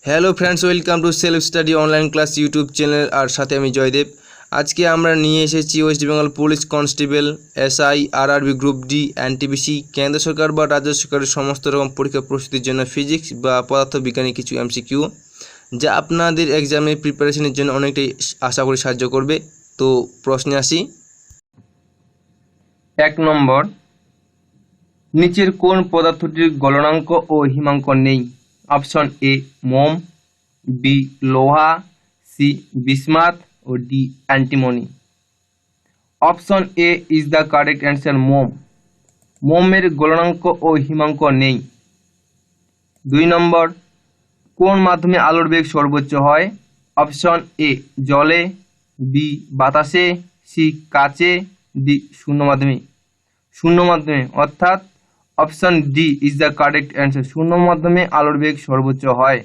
Hello friends, welcome to self study online class YouTube channel. আর সাথে আমি জয়দেব। আজকে আমরা নিয়ে এসেছি West Bengal police constable, SI, RRB group D, NTPC, কেন্দ্র সরকার বা রাজ্য সরকারের সমস্ত রকম পরীক্ষা প্রস্তুতির জন্য ফিজিক্স বা পদার্থবিজ্ঞানী কিছু এমসিকিউ, যা আপনাদের এক্সামের প্রিপারেশনের জন্য অনেকটাই আশা করি সাহায্য করবে। তো প্রশ্নে আসি। 1 নম্বর, নিচের কোন পদার্থটির গলনাঙ্ক ও হিমাঙ্ক নেই? অপশন এ মোম, বি লোহা, সি বিসমাথ ও D antimony. Option A is the correct answer. মোমের গলনাঙ্ক ও হিমাঙ্ক নেই। 2 নম্বর, কোন মাধ্যমে আলোর বেগ সর্বোচ্চ হয়? অপশন এ জলে, বি বাতাসে, সি কাচে, ডি শূন্য মাধ্যমে অর্থাৎ option D is the correct answer. শূন্য মাধ্যমে আলোর বেগ সর্বোচ্চ হয়।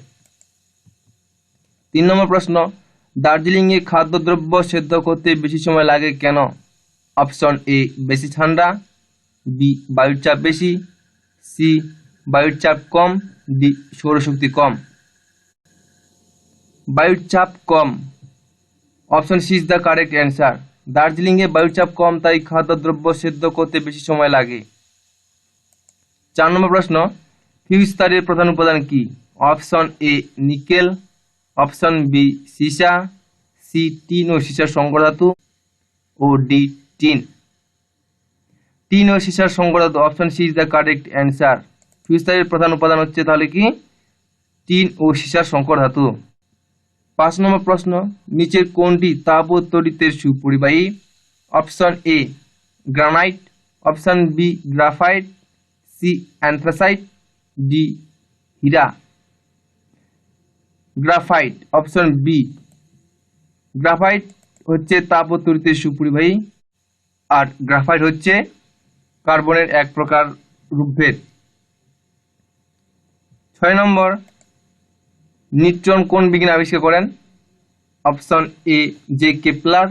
3 নম্বর প্রশ্ন, দার্জিলিংয়ে খাদ্যদ্রব্য সেদ্ধ করতে বেশি সময় লাগে কেন? অপশন এ বেশি ঠান্ডা, বি বায়ুর চাপ বেশি, সি বায়ুর চাপ কম, ডি সৌরশক্তি কম। বায়ুর চাপ কম, option C is the correct answer. দার্জিলিংয়ে বায়ুর চাপ কম, তাই খাদ্যদ্রব্য সেদ্ধ করতে বেশি সময় লাগে। 4 নম্বর প্রশ্ন, ফিউজ তারের প্রধান উপাদান কি? Option A nickel, option B সীসা, সি টিন ও সীসার সংকর ধাতু ও ডি টিন ও সীসার সংকর ধাতু। Option C is the correct answer. Fuse তারের প্রধান উপাদান হচ্ছে তাহলে কি টিন ও সীসার সংকর ধাতু। 5 নম্বর প্রশ্ন, নিচের কোনটি তাপ ও তড়িতের সুপরিবাহী? Option A granite, option B graphite, C anthracite, D হীরা। গ্রাফাইট, অপশন বি গ্রাফাইট হচ্ছে তাপ ও তড়িতের সুপরিবাহী, আর গ্রাফাইট হচ্ছে কার্বনের এক প্রকার রূপভেদ। 6 নম্বর, নিউট্রন কোন বিজ্ঞানী আবিষ্কার করেন? Option A J Kepler,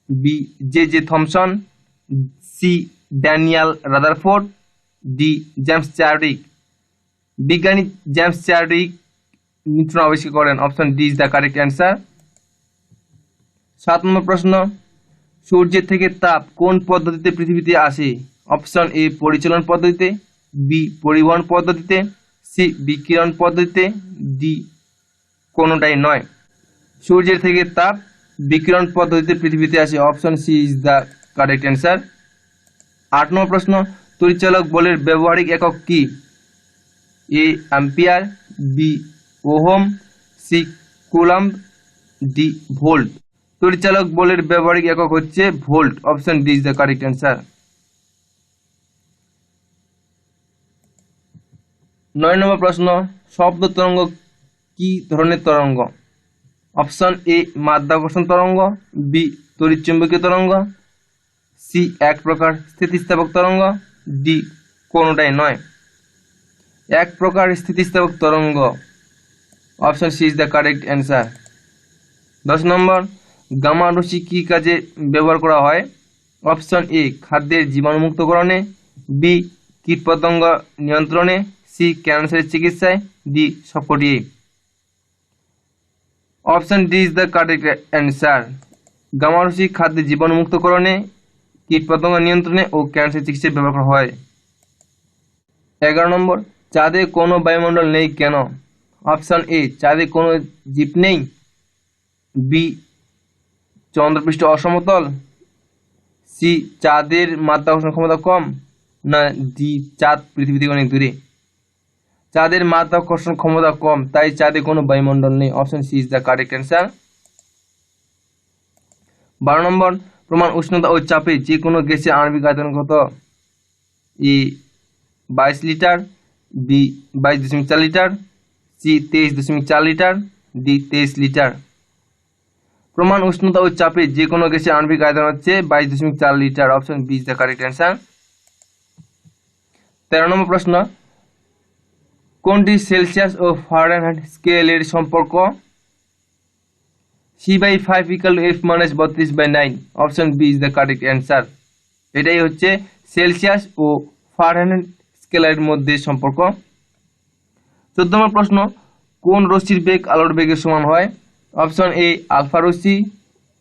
B J Thomson, C Daniel Rutherford, D James Chadwick. বিজ্ঞানী জেমস চার্ডিক নিউট্রন আবিষ্কার করেন। Option D is the correct answer. 7 নম্বর প্রশ্ন, সূর্যের থেকে তাপ কোন পদ্ধতিতে পৃথিবীতে আসে? অপশন এ পরিচলন পদ্ধতিতে, বি পরিবহন পদ্ধতিতে, সি বিকিরণ পদ্ধতিতে, ডি কোনোটাই নয়। সূর্যের থেকে তাপ বিকিরণ পদ্ধতিতে পৃথিবীতে আসে। Option C is the correct answer. 8 নম্বর প্রশ্ন, তড়িৎচালক বলের ব্যবহারিক একক কি? A ampere, B ohm, C coulomb, D volt. তড়িৎচালক বলের ব্যবহারিক একক হচ্ছে volt. Option D is the correct answer. 9 নম্বর প্রশ্ন, শব্দ তরঙ্গ কি ধরনের তরঙ্গ? অপশন এ মাধ্যাকর্ষণ তরঙ্গ, বি তড়িৎচুম্বকীয় তরঙ্গ, সি এক প্রকার স্থিতিস্থাপক তরঙ্গ, ডি কোনোটাই নয়। এক প্রকার স্থিতিস্থাপক তরঙ্গ। Option C is the correct answer. 10 নম্বর, গামা রশ্মি কি কাজে ব্যবহার করা হয়? অপশন এ খাদ্যের জীবাণুমুক্তকরণে, বি কীটপতঙ্গ নিয়ন্ত্রণে, সি ক্যান্সারের চিকিৎসায়, ডি সবকটি। Option D is the correct answer. Gamma রশ্মি খাদ্যের জীবাণুমুক্তকরণে, কীটপতঙ্গ নিয়ন্ত্রণে ও ক্যান্সার চিকিৎসায় ব্যবহার করা হয়। 11 নম্বর, চাঁদে কোনো বায়ুমণ্ডল নেই কেন? অপশন এ চাঁদে কোনো জীব নেই, বি চন্দ্রপৃষ্ঠ অসমতল, সি চাঁদের মাধ্যাকর্ষণ ক্ষমতা কম, না ডি চাঁদ পৃথিবী থেকে অনেক দূরে। চাঁদের মাধ্যাকর্ষণ ক্ষমতা কম, তাই চাঁদে কোনো বায়ুমণ্ডল নেই। Option C is the correct answer. 12 নম্বর, প্রমাণ উষ্ণতা ও চাপে যে কোনো গ্যাসের আণবিক আয়তন কত? A 22 litre, B 22.4 litre, C 23.4 litre, D 23 litre. প্রমাণ উষ্ণতা ও চাপে যে কোনো গ্যাসের আণবিক আয়তন হচ্ছে 22.4 litre. Option B is the correct answer. 13 নম্বর প্রশ্ন, কোনটি সেলসিয়াস ও ফারেনহাইট স্কেলের সম্পর্ক? C/5 = F-32/9। Option B is the correct answer. এটাই হচ্ছে সেলসিয়াস ও ফারেনহাইট স্কেলের মধ্যে সম্পর্ক। 14 নম্বর প্রশ্ন, কোন রশ্মির বেগ আলোর বেগের সমান হয়? অপশন এ আলফা রশ্মি,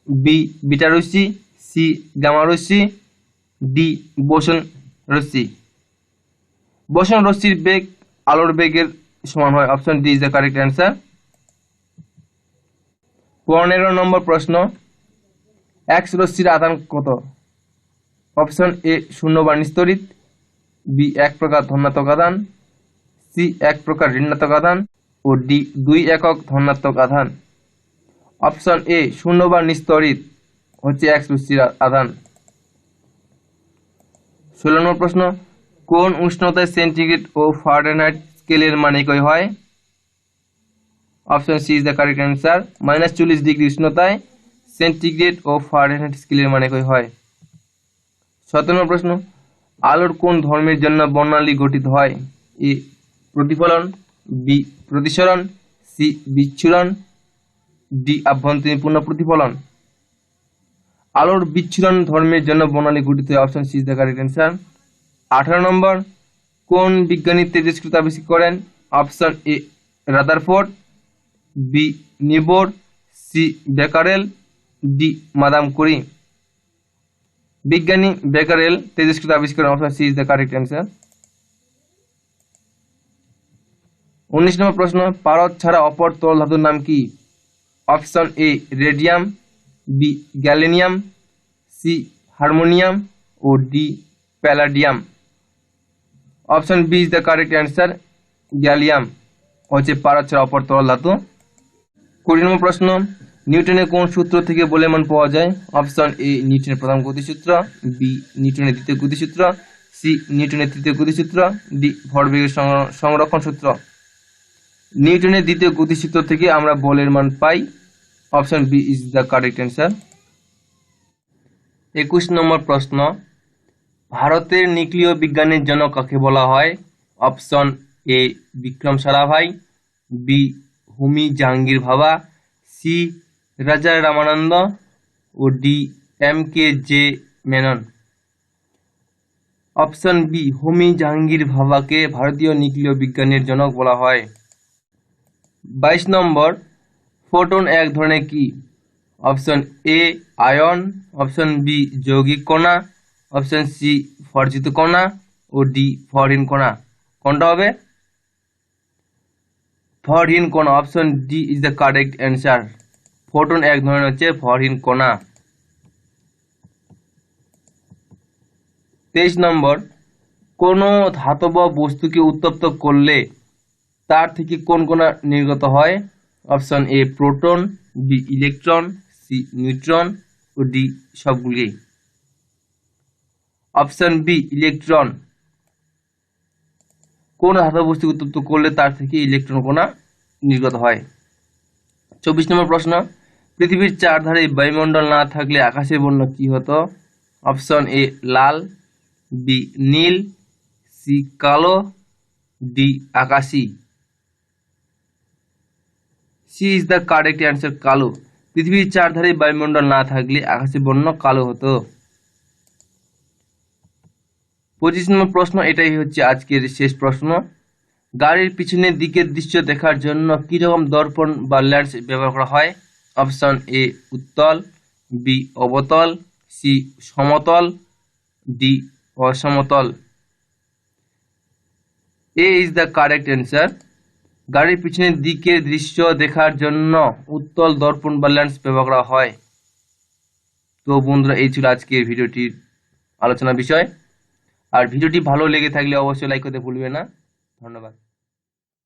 বি বিটা রশ্মি, সি গামা রশ্মি, ডি বোসন রশ্মি। বোসন রশ্মির বেগ আলোর বেগের সমান হয়। Option D is the correct answer. 15 নম্বর প্রশ্ন, এক্স রশ্মির আধান কত? অপশন এ শূন্য বা নিস্তড়িত, বি এক প্রকার ধনাত্মক আধান, সি এক প্রকার ঋণাত্মক আধান ও ডি 2 একক ধনাত্মক আধান। অপশন এ শূন্য বা নিস্তড়িত হচ্ছে এক্স রশ্মির আধান। 16 নম্বর প্রশ্ন, কোন উষ্ণতায় সেন্টিগ্রেড ও ফারেনহাইট স্কেলের মান একই হয়? Option C is the correct answer. -40 degree উষ্ণতায় সেন্টিগ্রেড ও ফারেনহাইট স্কেলের মান একই হয়। 17 নম্বর প্রশ্ন, আলোর কোন ধর্মের জন্য বর্ণালী গঠিত হয়? এ প্রতিফলন, বি প্রতিসরণ, সি বিচ্ছুরণ, ডি আভ্যন্তরীণ পূর্ণ প্রতিফলন। আলোর বিচ্ছুরণ ধর্মের জন্য বর্ণালী গঠিত হয়। Option C is the correct answer. 18 নম্বর, কোন বিজ্ঞানী তেজস্ক্রিয়তা আবিষ্কার করেন? Option A Rutherford, B Niels Bohr, C Becquerel, D Madam Curie. বিজ্ঞানী বেকারেল তেজস্ক্রিয়তা আবিষ্কার করেন। Option C is the correct answer. 19 নম্বর প্রশ্ন, পারদ ছাড়া অপর তরল ধাতুর নাম কি? Option A radium, B gallium, C harmonium ও D palladium. Option B is the correct answer. Gallium হচ্ছে পারদ ছাড়া অপর তরল ধাতু। 20 নম্বর প্রশ্ন, নিউটনের কোন সূত্র থেকে বলের মান পাওয়া যায়? অপশন এ নিউটনের প্রথম গতিসূত্র, বি নিউটনের দ্বিতীয় গতিসূত্র, সি নিউটনের তৃতীয় গতিসূত্র, ডি ভরবেগের সংরক্ষণ সূত্র। নিউটনের দ্বিতীয় গতিসূত্র থেকে আমরা বলের মান পাই। Option B is the correct answer. 21 number প্রশ্ন, ভারতের নিউক্লিয় বিজ্ঞানের জনক কাকে বলা হয়? Option A Vikram Sarabhai, B Homi Jahangir Bhabha, C Raja Ramananda ও D MKJ Menon. Option B Homi Jahangir ভাবাকে ভারতীয় নিউক্লিয় বিজ্ঞানের জনক বলা হয়। 22 নম্বর, ফোটন এক ধরনের কি? Option A ion, option B যৌগিক কণা, অপশন সি ফরজিত কণা ও ডি ফরহীন কণা। কোনটা হবে? ফরহীন কণা। Option D is the correct answer. Photon এক ধরনের হচ্ছে ফরহীন কণা। 23 নম্বর, কোনো ধাতব বস্তুকে উত্তপ্ত করলে তার থেকে কোন কণা নির্গত হয়? Option A proton, B electron, C neutron ও ডি সবগুলি। Option B electron. কোন ধাতব বস্তুকে উত্তপ্ত করলে তার থেকে ইলেকট্রন কণা নির্গত হয়। 24 নম্বর প্রশ্ন, পৃথিবীর চারধারে বায়ুমণ্ডল না থাকলে আকাশের বর্ণ কি হতো? অপশন এ লাল, বি নীল, সি কালো, ডি আকাশী। C is the correct answer, কালো। পৃথিবীর চারধারে বায়ুমণ্ডল না থাকলে আকাশের বর্ণ কালো হতো। 25 নম্বর প্রশ্ন, এটাই হচ্ছে আজকের শেষ প্রশ্ন। গাড়ির পিছনের দিকের দৃশ্য দেখার জন্য কি রকম দর্পণ বা লেন্স ব্যবহার করা হয়? অপশন এ উত্তল, বি অবতল, সি সমতল, ডি অসমতল। A is the correct answer. গাড়ির পিছনের দিকের দৃশ্য দেখার জন্য উত্তল দর্পণ বা লেন্স ব্যবহার করা হয়। তো বন্ধুরা, এই ছিল আজকের ভিডিওটির আলোচনা বিষয়। আর ভিডিওটি ভালো লেগে থাকলে অবশ্যই লাইক করতে ভুলবে না। ধন্যবাদ।